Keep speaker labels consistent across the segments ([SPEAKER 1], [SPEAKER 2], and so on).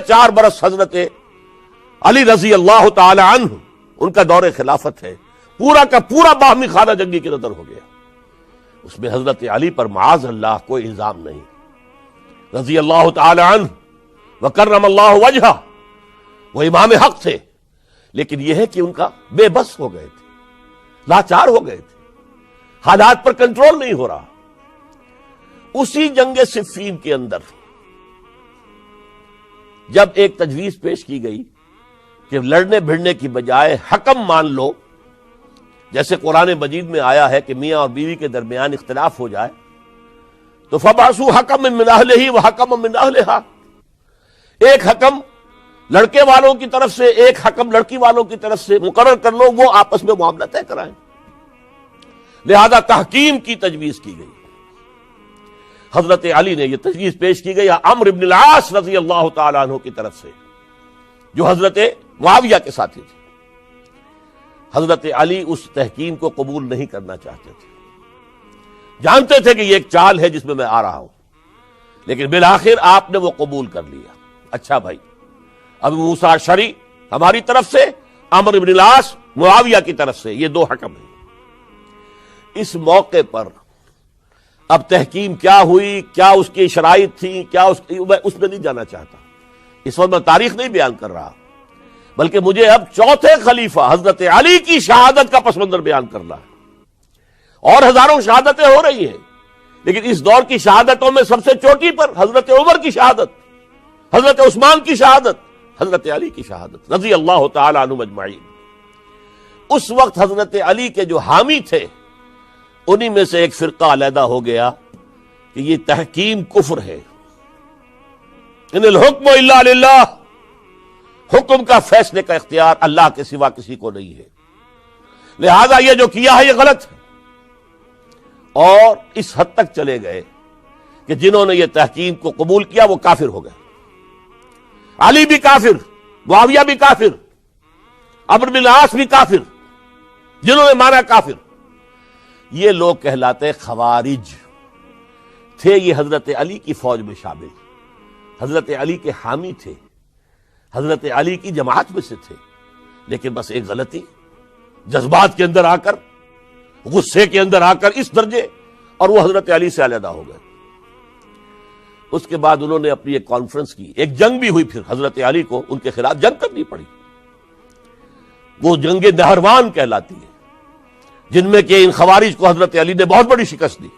[SPEAKER 1] 4 برس حضرت علی رضی اللہ تعالی عنہ ان کا دور خلافت ہے، پورا کا پورا باہمی خانہ جنگی کی نظر ہو گیا، اس میں حضرت علی پر معاذ اللہ کوئی الزام نہیں، رضی اللہ تعالی عنہ وکرم اللہ وجہہ، وہ امام حق تھے، لیکن یہ ہے کہ ان کا بے بس ہو گئے تھے، لاچار ہو گئے تھے، حالات پر کنٹرول نہیں ہو رہا۔ اسی جنگ صفین کے اندر جب ایک تجویز پیش کی گئی کہ لڑنے بھڑنے کی بجائے حکم مان لو، جیسے قرآن مجید میں آیا ہے کہ میاں اور بیوی کے درمیان اختلاف ہو جائے تو فبعثوا حکما من اہلہ وحکما من اہلہا، ایک حکم لڑکے والوں کی طرف سے ایک حکم لڑکی والوں کی طرف سے مقرر کر لو، وہ آپس میں معاملہ طے کرائیں، لہذا تحکیم کی تجویز کی گئی۔ حضرت علی نے یہ تجویز پیش کی گئی عمرو بن العاص رضی اللہ تعالی عنہ کی طرف سے، جو حضرت معاویہ کے ساتھی تھے۔ حضرت علی اس تحکیم کو قبول نہیں کرنا چاہتے تھے، جانتے تھے کہ یہ ایک چال ہے جس میں آ رہا ہوں، لیکن بالآخر آپ نے وہ قبول کر لیا۔ اچھا بھائی، ابو موسیٰ اشعری ہماری طرف سے، عمرو بن العاص معاویہ کی طرف سے، یہ 2 حکم ہیں۔ اس موقع پر اب تحکیم کیا ہوئی، کیا اس کی شرائط تھی، کیا اس میں نہیں جانا چاہتا، اس وقت میں تاریخ نہیں بیان کر رہا، بلکہ مجھے اب چوتھے خلیفہ حضرت علی کی شہادت کا پس منظر بیان کرنا ہے۔ اور ہزاروں شہادتیں ہو رہی ہیں، لیکن اس دور کی شہادتوں میں سب سے چوٹی پر حضرت عمر کی شہادت، حضرت عثمان کی شہادت، حضرت علی کی شہادت رضی اللہ تعالی عنہم اجمعین۔ اس وقت حضرت علی کے جو حامی تھے انہی میں سے ایک فرقہ علیحدہ ہو گیا کہ یہ تحکیم کفر ہے، ان الحکم الا للہ، حکم کا فیصلے کا اختیار اللہ کے سوا کسی کو نہیں ہے، لہذا یہ جو کیا ہے یہ غلط ہے۔ اور اس حد تک چلے گئے کہ جنہوں نے یہ تحکیم کو قبول کیا وہ کافر ہو گئے، علی بھی کافر، معاویہ بھی کافر، عمرو بن العاص بھی کافر، جنہوں نے مانا کافر۔ یہ لوگ کہلاتے خوارج تھے، یہ حضرت علی کی فوج میں شامل، حضرت علی کے حامی تھے، حضرت علی کی جماعت میں سے تھے، لیکن بس ایک غلطی، جذبات کے اندر آ کر، غصے کے اندر آ کر اس درجے، اور وہ حضرت علی سے علیحدہ ہو گئے۔ اس کے بعد انہوں نے اپنی ایک کانفرنس کی، ایک جنگ بھی ہوئی، پھر حضرت علی کو ان کے خلاف جنگ کرنی پڑی، وہ جنگ نہروان کہلاتی ہے، جن میں کہ ان خوارج کو حضرت علی نے بہت بڑی شکست دی۔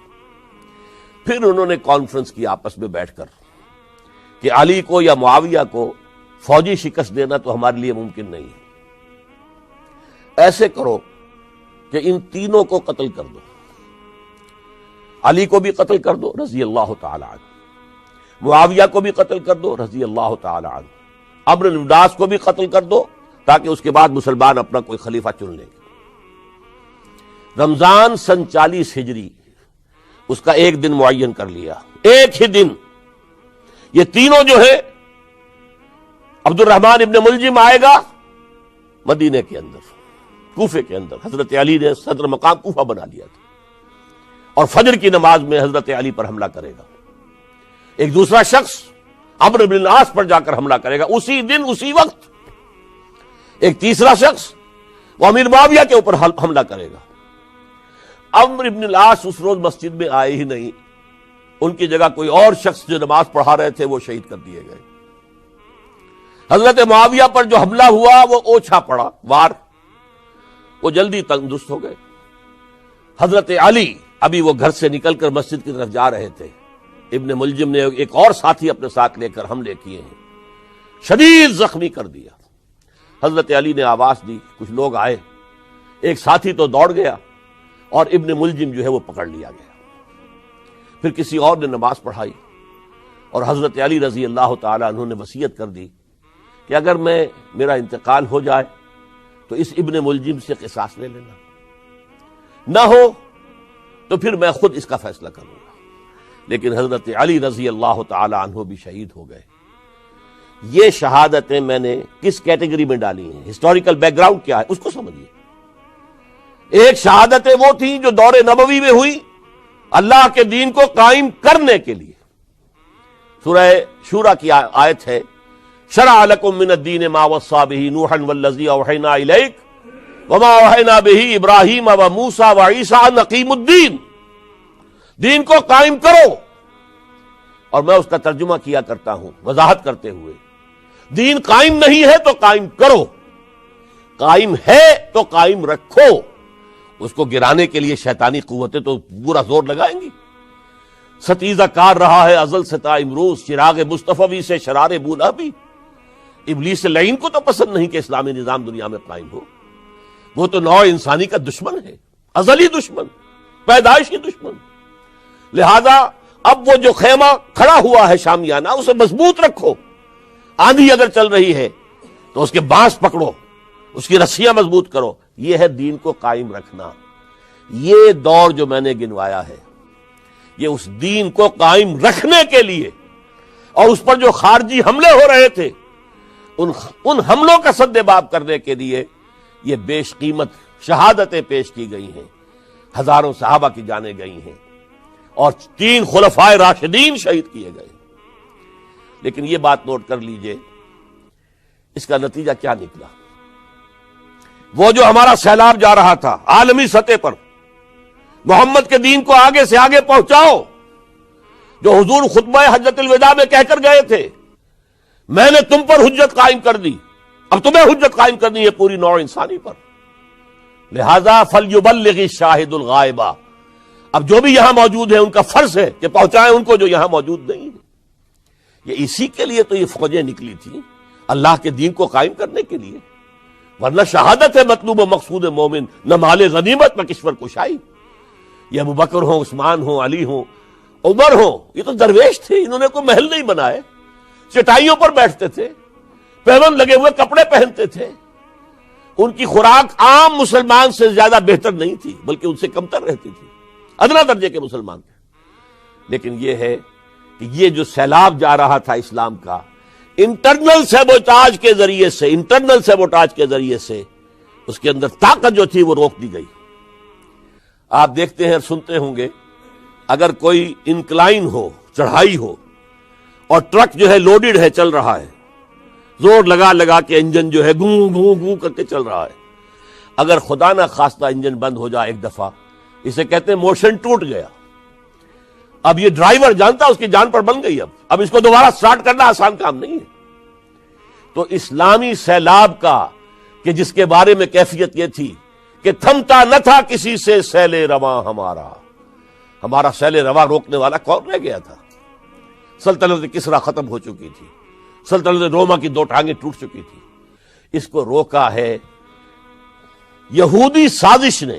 [SPEAKER 1] پھر انہوں نے کانفرنس کی آپس میں بیٹھ کر کہ علی کو یا معاویہ کو فوجی شکست دینا تو ہمارے لیے ممکن نہیں ہے، ایسے کرو کہ ان تینوں کو قتل کر دو، علی کو بھی قتل کر دو رضی اللہ تعالی عنہ، معاویہ کو بھی قتل کر دو رضی اللہ تعالی عنہ، عمرو بن العاص کو بھی قتل کر دو، تاکہ اس کے بعد مسلمان اپنا کوئی خلیفہ چن لیں گے۔ رمضان سن 40 ہجری اس کا ایک دن معین کر لیا، ایک ہی دن یہ تینوں جو ہے، عبد الرحمن ابن ملجم آئے گا مدینے کے اندر، کوفے کے اندر، حضرت علی نے صدر مقام کوفہ بنا لیا تھا، اور فجر کی نماز میں حضرت علی پر حملہ کرے گا۔ ایک دوسرا شخص عمرو بن العاص پر جا کر حملہ کرے گا اسی دن اسی وقت۔ ایک تیسرا شخص وہ امیر معاویہ کے اوپر حملہ کرے گا۔ عمرو بن العاص اس روز مسجد میں آئے ہی نہیں، ان کی جگہ کوئی اور شخص جو نماز پڑھا رہے تھے وہ شہید کر دیے گئے۔ حضرت معاویہ پر جو حملہ ہوا وہ اوچھا پڑا وار، وہ جلدی تندرست ہو گئے۔ حضرت علی ابھی وہ گھر سے نکل کر مسجد کی طرف جا رہے تھے، ابن ملجم نے ایک اور ساتھی اپنے ساتھ لے کر حملے کیے ہیں، شدید زخمی کر دیا۔ حضرت علی نے آواز دی، کچھ لوگ آئے، ایک ساتھی تو دوڑ گیا اور ابن ملجم جو ہے وہ پکڑ لیا گیا۔ پھر کسی اور نے نماز پڑھائی، اور حضرت علی رضی اللہ تعالی عنہ نے وصیت کر دی کہ اگر میرا انتقال ہو جائے تو اس ابن ملجم سے قصاص لے لینا، نہ ہو تو پھر میں خود اس کا فیصلہ کروں گا۔ لیکن حضرت علی رضی اللہ تعالی عنہ بھی شہید ہو گئے۔ یہ شہادتیں میں نے کس کیٹیگری میں ڈالی ہیں، ہسٹوریکل بیک گراؤنڈ کیا ہے اس کو سمجھیے۔ ایک شہادتیں وہ تھیں جو دور نبوی میں ہوئی اللہ کے دین کو قائم کرنے کے لیے۔ سورہ شورى کی آیت ہے، شرع لکم من الدین ما وصى به نوحا والذی اوحینا الیک وما اوحینا به ابراہیم وموسیٰ وعیسیٰ ان اقیموا الدین، دین کو قائم کرو. اور میں اس کا ترجمہ کیا کرتا ہوں وضاحت کرتے ہوئے، دین قائم نہیں ہے تو قائم کرو، قائم ہے تو قائم رکھو. اس کو گرانے کے لیے شیطانی قوتیں تو پورا زور لگائیں گی. ستیزہ کار رہا ہے ازل سے تا امروز، چراغ مصطفی سے شرار بولا بھی. ابلیس لعین کو تو پسند نہیں کہ اسلامی نظام دنیا میں قائم ہو. وہ تو نوع انسانی کا دشمن ہے، ازلی دشمن، پیدائشی دشمن. لہذا اب وہ جو خیمہ کھڑا ہوا ہے شامیانہ، اسے مضبوط رکھو. آندھی اگر چل رہی ہے تو اس کے بانس پکڑو، اس کی رسیاں مضبوط کرو. یہ ہے دین کو قائم رکھنا. یہ دور جو میں نے گنوایا ہے یہ اس دین کو قائم رکھنے کے لیے، اور اس پر جو خارجی حملے ہو رہے تھے ان حملوں کا سد باب کرنے کے لیے یہ بیش قیمت شہادتیں پیش کی گئی ہیں. ہزاروں صحابہ کی جانیں گئی ہیں اور 3 خلفائے راشدین شہید کیے گئے. لیکن یہ بات نوٹ کر لیجئے، اس کا نتیجہ کیا نکلا. وہ جو ہمارا سیلاب جا رہا تھا عالمی سطح پر، محمد کے دین کو آگے سے آگے پہنچاؤ، جو حضور خطبہ حجۃ الوداع میں کہہ کر گئے تھے میں نے تم پر حجت قائم کر دی، اب تمہیں حجت قائم کرنی ہے پوری نوع انسانی پر. لہذا فلیبلغ الشاہد الغائب، اب جو بھی یہاں موجود ہیں ان کا فرض ہے کہ پہنچائیں ان کو جو یہاں موجود نہیں ہے. یہ اسی کے لیے تو یہ فوجیں نکلی تھیں، اللہ کے دین کو قائم کرنے کے لیے. ورنہ شہادت ہے مطلوب و مقصود مومن، نہ مال غنیمت نہ کشور کشائی. یہ ابو بکر ہوں، عثمان ہوں، علی ہوں، عمر ہوں، یہ تو درویش تھے، انہوں نے کوئی محل نہیں بنائے، چٹائیوں پر بیٹھتے تھے، پیون لگے ہوئے کپڑے پہنتے تھے. ان کی خوراک عام مسلمان سے زیادہ بہتر نہیں تھی، بلکہ ان سے کمتر رہتی تھی، ادنا درجے کے مسلمان تھے. لیکن یہ ہے کہ یہ جو سیلاب جا رہا تھا اسلام کا، انٹرنل سیبوٹاج کے ذریعے سے اس کے اندر طاقت جو تھی وہ روک دی گئی. آپ دیکھتے ہیں اور سنتے ہوں گے، اگر کوئی انکلائن ہو، چڑھائی ہو، اور ٹرک جو ہے لوڈڈ ہے، چل رہا ہے، زور لگا لگا کے انجن جو ہے گوں گوں گوں کر کے چل رہا ہے، اگر خدا نہ خواستہ انجن بند ہو جائے ایک دفعہ، اسے کہتے ہیں موشن ٹوٹ گیا. اب یہ ڈرائیور جانتا اس کی جان پر بن گئی. اب اس کو دوبارہ سٹارٹ کرنا آسان کام نہیں ہے. تو اسلامی سیلاب کا کہ جس کے بارے میں کیفیت یہ تھی کہ تھمتا نہ تھا کسی سے سیل رواں ہمارا سیل رواں روکنے والا کون رہ گیا تھا. سلطنت کسریٰ ختم ہو چکی تھی، سلطنت روما کی 2 ٹانگیں ٹوٹ چکی تھی. اس کو روکا ہے یہودی سازش نے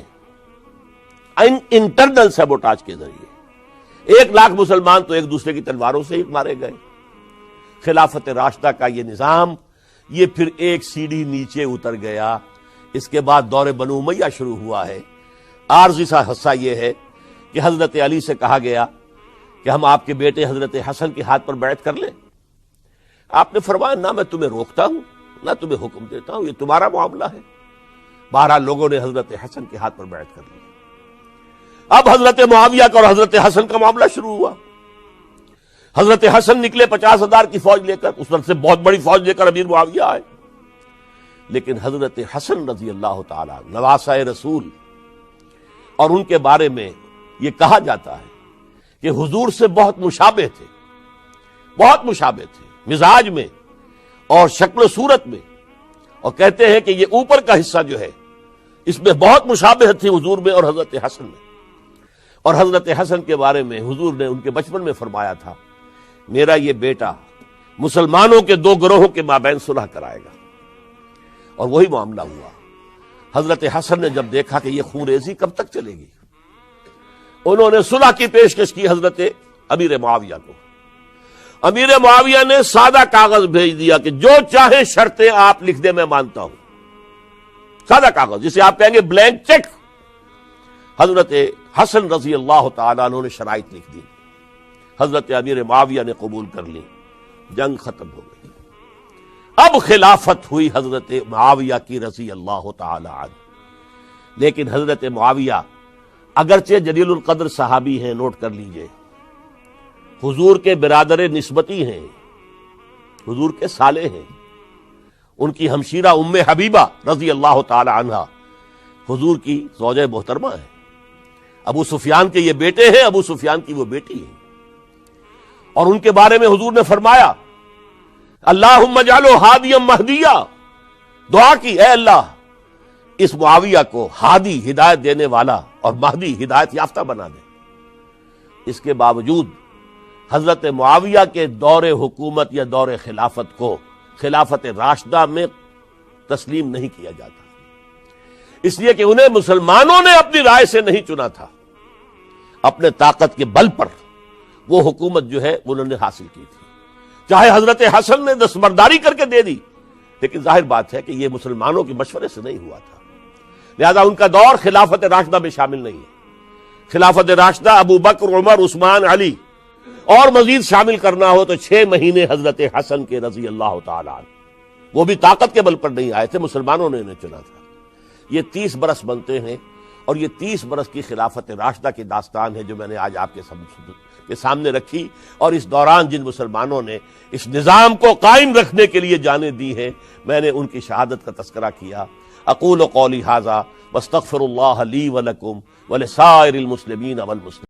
[SPEAKER 1] انٹرنل سیبوٹاج کے ذریعے. 1 لاکھ مسلمان تو ایک دوسرے کی تلواروں سے ہی مارے گئے. خلافت راشدہ کا یہ نظام یہ پھر ایک سیڑھی نیچے اتر گیا. اس کے بعد دور بنو امیہ شروع ہوا ہے. عارضی سا حصہ یہ ہے کہ حضرت علی سے کہا گیا کہ ہم آپ کے بیٹے حضرت حسن کے ہاتھ پر بیعت کر لیں. آپ نے فرمایا نہ میں تمہیں روکتا ہوں نہ تمہیں حکم دیتا ہوں، یہ تمہارا معاملہ ہے. بہرحال لوگوں نے حضرت حسن کے ہاتھ پر بیعت کر لی. اب حضرت معاویہ کا اور حضرت حسن کا معاملہ شروع ہوا. حضرت حسن نکلے 50,000 کی فوج لے کر، اس وقت سے بہت بڑی فوج لے کر امیر معاویہ آئے. لیکن حضرت حسن رضی اللہ تعالی نواسہ رسول، اور ان کے بارے میں یہ کہا جاتا ہے کہ حضور سے بہت مشابہ تھے، بہت مشابہ تھے مزاج میں اور شکل و صورت میں. اور کہتے ہیں کہ یہ اوپر کا حصہ جو ہے اس میں بہت مشابہت تھی حضور میں اور حضرت حسن میں. اور حضرت حسن کے بارے میں حضور نے ان کے بچپن میں فرمایا تھا میرا یہ بیٹا مسلمانوں کے 2 گروہوں کے مابین صلح کرائے گا. اور وہی معاملہ ہوا. حضرت حسن نے جب دیکھا کہ یہ خون ریزی کب تک چلے گی، انہوں نے صلح کی پیشکش کی حضرت امیر معاویہ کو. امیر معاویہ نے سادہ کاغذ بھیج دیا کہ جو چاہے شرطیں آپ لکھ دیں میں مانتا ہوں. سادہ کاغذ جسے آپ کہیں گے بلینک چیک. حضرت حسن رضی اللہ تعالیٰ عنہ نے شرائط لکھ دی، حضرت امیر معاویہ نے قبول کر لی. جنگ ختم ہو گئی. اب خلافت ہوئی حضرت معاویہ کی رضی اللہ تعالی عنہ. لیکن حضرت معاویہ اگرچہ جلیل القدر صحابی ہیں، نوٹ کر لیجئے، حضور کے برادر نسبتی ہیں، حضور کے سالے ہیں، ان کی ہمشیرہ ام حبیبہ رضی اللہ تعالی عنہا حضور کی زوجہ محترمہ ہے، ابو سفیان کے یہ بیٹے ہیں، ابو سفیان کی وہ بیٹی ہے، اور ان کے بارے میں حضور نے فرمایا اللہم اجعلہ ہادیا مہدیا، دعا کی اے اللہ اس معاویہ کو ہادی ہدایت دینے والا اور مہدی ہدایت یافتہ بنا دے۔ اس کے باوجود حضرت معاویہ کے دور حکومت یا دور خلافت کو خلافت راشدہ میں تسلیم نہیں کیا جاتا، اس لیے کہ انہیں مسلمانوں نے اپنی رائے سے نہیں چنا تھا، اپنے طاقت کے بل پر وہ حکومت جو ہے انہوں نے حاصل کی تھی، چاہے حضرت حسن نے دستبرداری کر کے دے دی، لیکن ظاہر بات ہے کہ یہ مسلمانوں کے مشورے سے نہیں ہوا تھا، لہذا ان کا دور خلافت راشدہ میں شامل نہیں ہے۔ خلافت راشدہ ابو بکر، عمر، عثمان، علی اور مزید شامل کرنا ہو تو 6 مہینے حضرت حسن کے رضی اللہ تعالی عنہ، وہ بھی طاقت کے بل پر نہیں آئے تھے، مسلمانوں نے انہیں چنا تھا۔ یہ 30 برس بنتے ہیں، اور یہ 30 برس کی خلافت راشدہ کی داستان ہے جو میں نے آج آپ کے سامنے رکھی، اور اس دوران جن مسلمانوں نے اس نظام کو قائم رکھنے کے لیے جانیں دی ہیں، میں نے ان کی شہادت کا تذکرہ کیا۔ اقول قولی ھذا واستغفر اللہ لی ولکم ولسائر المسلمین والمسلمات۔